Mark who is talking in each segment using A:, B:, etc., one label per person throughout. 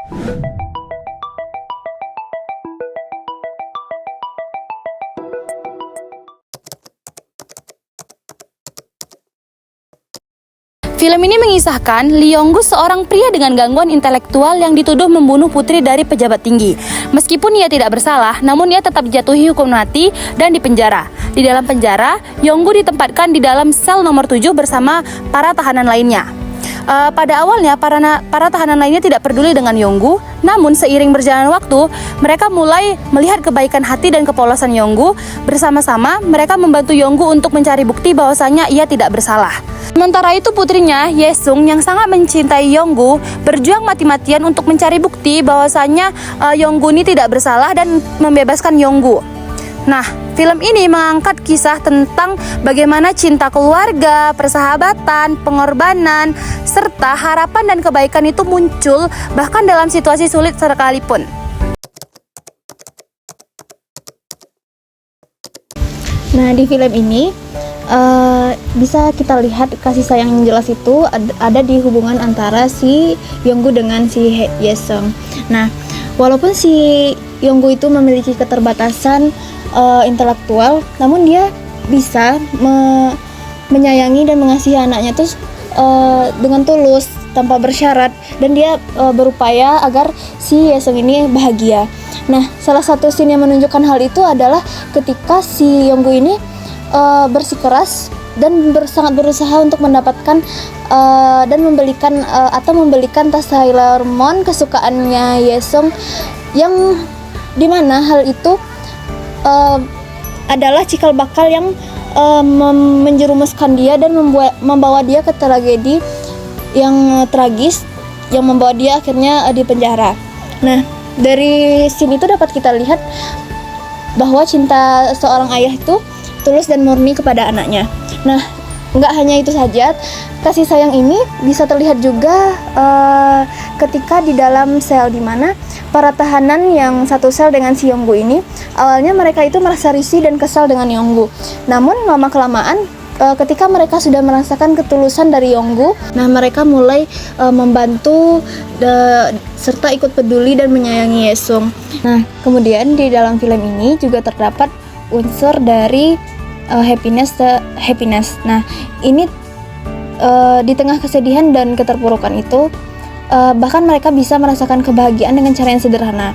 A: Film ini mengisahkan Lee Yong-gu, seorang pria dengan gangguan intelektual yang dituduh membunuh putri dari pejabat tinggi. Meskipun ia tidak bersalah, namun ia tetap dijatuhi hukum mati dan dipenjara. Di dalam penjara, Yong-gu ditempatkan di dalam sel nomor 7 bersama para tahanan lainnya. Pada awalnya, para tahanan lainnya tidak peduli dengan Yong-gu, namun seiring berjalan waktu, mereka mulai melihat kebaikan hati dan kepolosan Yong-gu. Bersama-sama, mereka membantu Yong-gu untuk mencari bukti bahwasanya ia tidak bersalah. Sementara itu putrinya, Ye-sung, yang sangat mencintai Yong-gu, berjuang mati-matian untuk mencari bukti bahwasanya Yong-gu ini tidak bersalah dan membebaskan Yong-gu. Nah, film ini mengangkat kisah tentang bagaimana cinta keluarga, persahabatan, pengorbanan, serta harapan dan kebaikan itu muncul bahkan dalam situasi sulit sekalipun.
B: Nah, di film ini bisa kita lihat kasih sayang yang jelas itu ada di hubungan antara si Yong-gu dengan si Ye-sung. Nah, walaupun si Yong-gu itu memiliki keterbatasan intelektual, namun dia bisa menyayangi dan mengasihi anaknya terus dengan tulus tanpa bersyarat, dan dia berupaya agar si Ye-sung ini bahagia. Nah, salah satu scene yang menunjukkan hal itu adalah ketika si Yong-gu ini bersikeras dan sangat berusaha untuk mendapatkan dan membelikan tas Sailor Moon kesukaannya Ye-sung, yang dimana hal itu adalah cikal bakal yang menjerumuskan dia dan membawa dia ke tragedi yang tragis yang membawa dia akhirnya di penjara. Nah, dari scene itu dapat kita lihat bahwa cinta seorang ayah itu tulus dan murni kepada anaknya. Nah, nggak hanya itu saja, kasih sayang ini bisa terlihat juga ketika di dalam sel, di mana para tahanan yang satu sel dengan si Yong-gu ini, awalnya mereka itu merasa risih dan kesal dengan Yong-gu. Namun lama-kelamaan ketika mereka sudah merasakan ketulusan dari Yong-gu, nah mereka mulai membantu serta ikut peduli dan menyayangi Ye-sung. Nah, kemudian di dalam film ini juga terdapat unsur dari happiness. Nah, ini di tengah kesedihan dan keterpurukan itu, bahkan mereka bisa merasakan kebahagiaan dengan cara yang sederhana.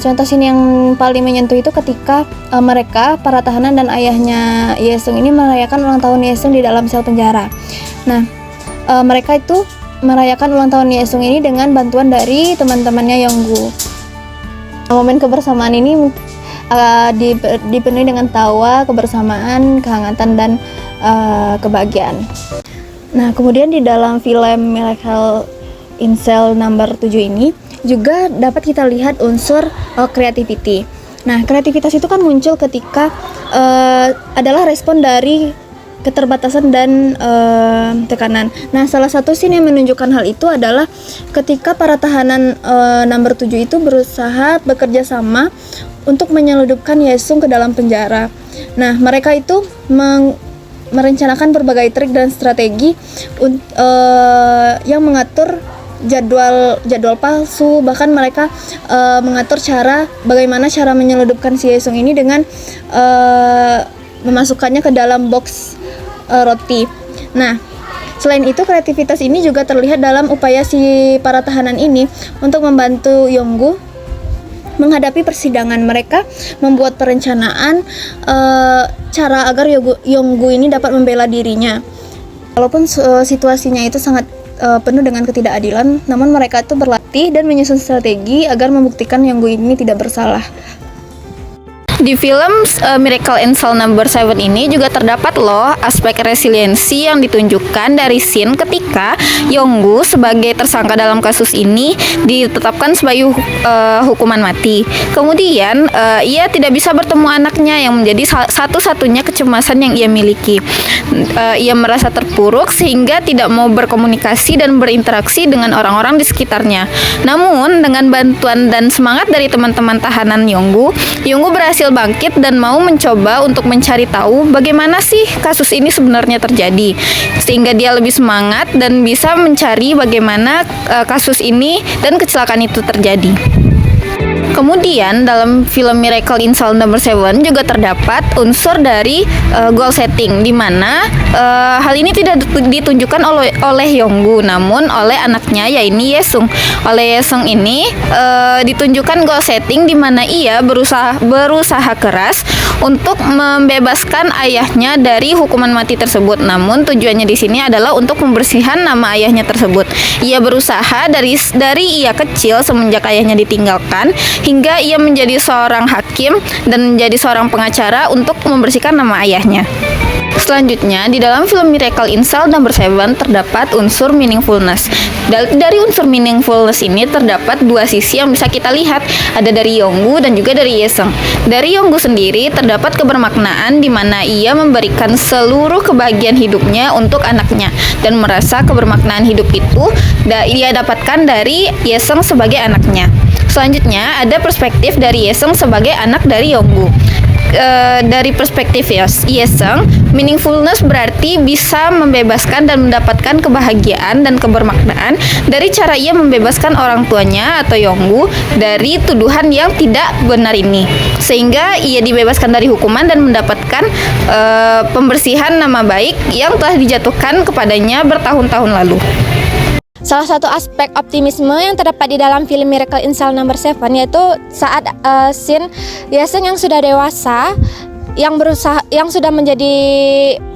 B: Contoh scene yang paling menyentuh itu ketika mereka, para tahanan dan ayahnya Ye-sung ini merayakan ulang tahun Ye-sung di dalam sel penjara. Nah, mereka itu merayakan ulang tahun Ye-sung ini dengan bantuan dari teman-temannya Yong-gu. Momen kebersamaan ini dipenuhi dengan tawa, kebersamaan, kehangatan, dan kebahagiaan. Nah, kemudian di dalam film Miracle in Cell number 7 ini juga dapat kita lihat unsur creativity. Nah, kreativitas itu kan muncul ketika adalah respon dari keterbatasan dan tekanan. Nah, salah satu scene yang menunjukkan hal itu adalah ketika para tahanan number 7 itu berusaha bekerja sama untuk menyeludupkan Ye-sung ke dalam penjara. Nah, mereka itu merencanakan berbagai trik dan strategi yang mengatur jadwal palsu, bahkan mereka mengatur bagaimana cara menyeludupkan si Ye-sung ini dengan memasukkannya ke dalam box roti. Nah, selain itu kreativitas ini juga terlihat dalam upaya si para tahanan ini untuk membantu Yong-gu menghadapi persidangan. Mereka membuat perencanaan cara agar Yong-gu ini dapat membela dirinya. Walaupun situasinya itu sangat penuh dengan ketidakadilan, namun mereka itu berlatih dan menyusun strategi agar membuktikan Yong-gu ini tidak bersalah.
C: Di film Miracle in Cell number 7 ini juga terdapat loh aspek resiliensi yang ditunjukkan dari scene ketika Yong-gu sebagai tersangka dalam kasus ini ditetapkan sebagai hukuman mati. Kemudian ia tidak bisa bertemu anaknya yang menjadi satu-satunya kecemasan yang ia miliki. Ia merasa terpuruk sehingga tidak mau berkomunikasi dan berinteraksi dengan orang-orang di sekitarnya. Namun dengan bantuan dan semangat dari teman-teman tahanan Yong-gu berhasil bangkit dan mau mencoba untuk mencari tahu bagaimana sih kasus ini sebenarnya terjadi, sehingga dia lebih semangat dan bisa mencari bagaimana kasus ini dan kecelakaan itu terjadi. Kemudian dalam film Miracle in Cell Number 7 juga terdapat unsur dari goal setting, di mana hal ini tidak ditunjukkan oleh Yonggu, namun oleh anaknya yaitu Yesung. Oleh Yesung ini ditunjukkan goal setting di mana ia berusaha keras untuk membebaskan ayahnya dari hukuman mati tersebut. Namun tujuannya di sini adalah untuk membersihkan nama ayahnya tersebut. Ia berusaha dari ia kecil semenjak ayahnya ditinggalkan hingga ia menjadi seorang hakim dan menjadi seorang pengacara untuk membersihkan nama ayahnya. Selanjutnya, di dalam film Miracle in Cell Number 7 terdapat unsur meaningfulness. Dari unsur meaningfulness ini terdapat dua sisi yang bisa kita lihat, ada dari Yonggu dan juga dari Yesung. Dari Yonggu sendiri terdapat kebermaknaan di mana ia memberikan seluruh kebahagiaan hidupnya untuk anaknya dan merasa kebermaknaan hidup itu ia dapatkan dari Yesung sebagai anaknya. Selanjutnya, ada perspektif dari Yesung sebagai anak dari Yonggu. Dari perspektif Yesung, meaningfulness berarti bisa membebaskan dan mendapatkan kebahagiaan dan kebermaknaan dari cara ia membebaskan orang tuanya atau Yonggu dari tuduhan yang tidak benar ini, sehingga ia dibebaskan dari hukuman dan mendapatkan pembersihan nama baik yang telah dijatuhkan kepadanya bertahun-tahun lalu.
B: Salah satu aspek optimisme yang terdapat di dalam film Miracle in Cell Number 7 yaitu saat scene Yesung yang sudah dewasa, yang sudah menjadi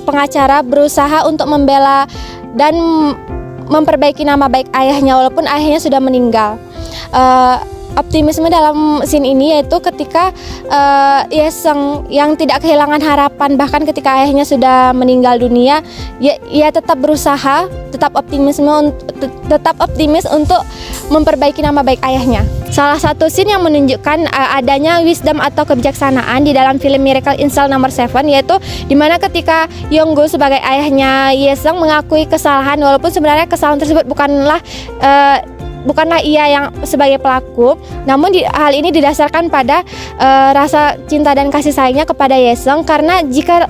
B: pengacara, berusaha untuk membela dan memperbaiki nama baik ayahnya walaupun ayahnya sudah meninggal. Optimisme dalam scene ini yaitu ketika Yesung yang tidak kehilangan harapan bahkan ketika ayahnya sudah meninggal dunia, ia tetap berusaha, tetap optimis untuk memperbaiki nama baik ayahnya. Salah satu scene yang menunjukkan adanya wisdom atau kebijaksanaan di dalam film Miracle in Cell Number 7 yaitu dimana ketika Yonggu sebagai ayahnya Yesung mengakui kesalahan walaupun sebenarnya kesalahan tersebut bukanlah ia yang sebagai pelaku, namun hal ini didasarkan pada rasa cinta dan kasih sayangnya kepada Yesung, karena jika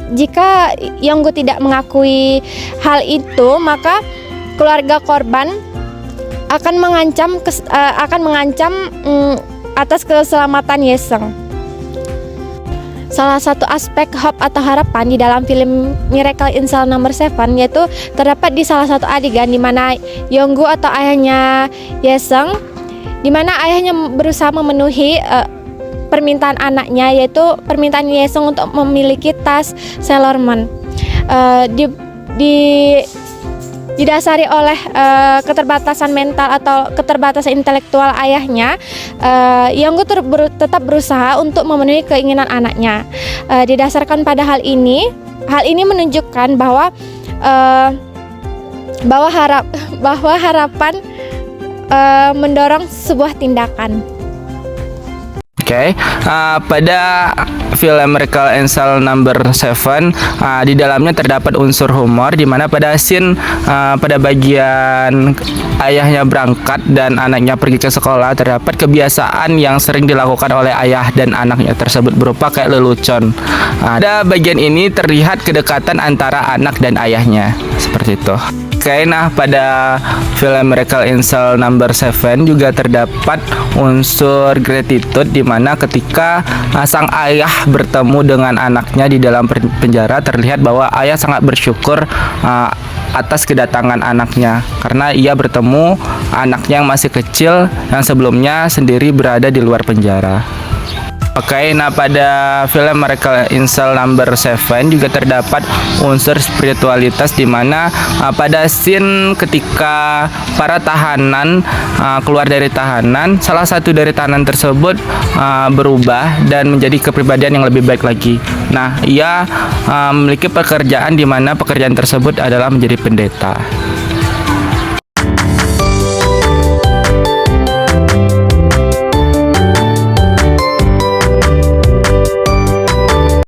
B: Yonggu tidak mengakui hal itu maka keluarga korban akan mengancam atas keselamatan Yesung. Salah satu aspek hope atau harapan di dalam film Miracle in Cell Number 7 yaitu terdapat di salah satu adegan di mana Yonggu atau ayahnya Yesung, di mana ayahnya berusaha memenuhi permintaan anaknya, yaitu permintaan Yesung untuk memiliki tas Sailor Moon. Didasari oleh keterbatasan mental atau keterbatasan intelektual ayahnya, Yonggu tetap berusaha untuk memenuhi keinginan anaknya. Didasarkan pada hal ini menunjukkan bahwa harapan mendorong sebuah tindakan.
D: Oke, pada film Miracle in Cell Number 7 di dalamnya terdapat unsur humor di mana pada scene pada bagian ayahnya berangkat dan anaknya pergi ke sekolah terdapat kebiasaan yang sering dilakukan oleh ayah dan anaknya tersebut berupa kayak lelucon. Pada bagian ini terlihat kedekatan antara anak dan ayahnya seperti itu. Oke, nah pada film Miracle in Cell Number 7 juga terdapat unsur gratitude di mana ketika sang ayah bertemu dengan anaknya di dalam penjara terlihat bahwa ayah sangat bersyukur atas kedatangan anaknya karena ia bertemu anaknya yang masih kecil yang sebelumnya sendiri berada di luar penjara. Oke, nah pada film Miracle in Cell Number 7 juga terdapat unsur spiritualitas di mana pada scene ketika para tahanan keluar dari tahanan, salah satu dari tahanan tersebut berubah dan menjadi kepribadian yang lebih baik lagi. Nah, ia memiliki pekerjaan di mana pekerjaan tersebut adalah menjadi pendeta.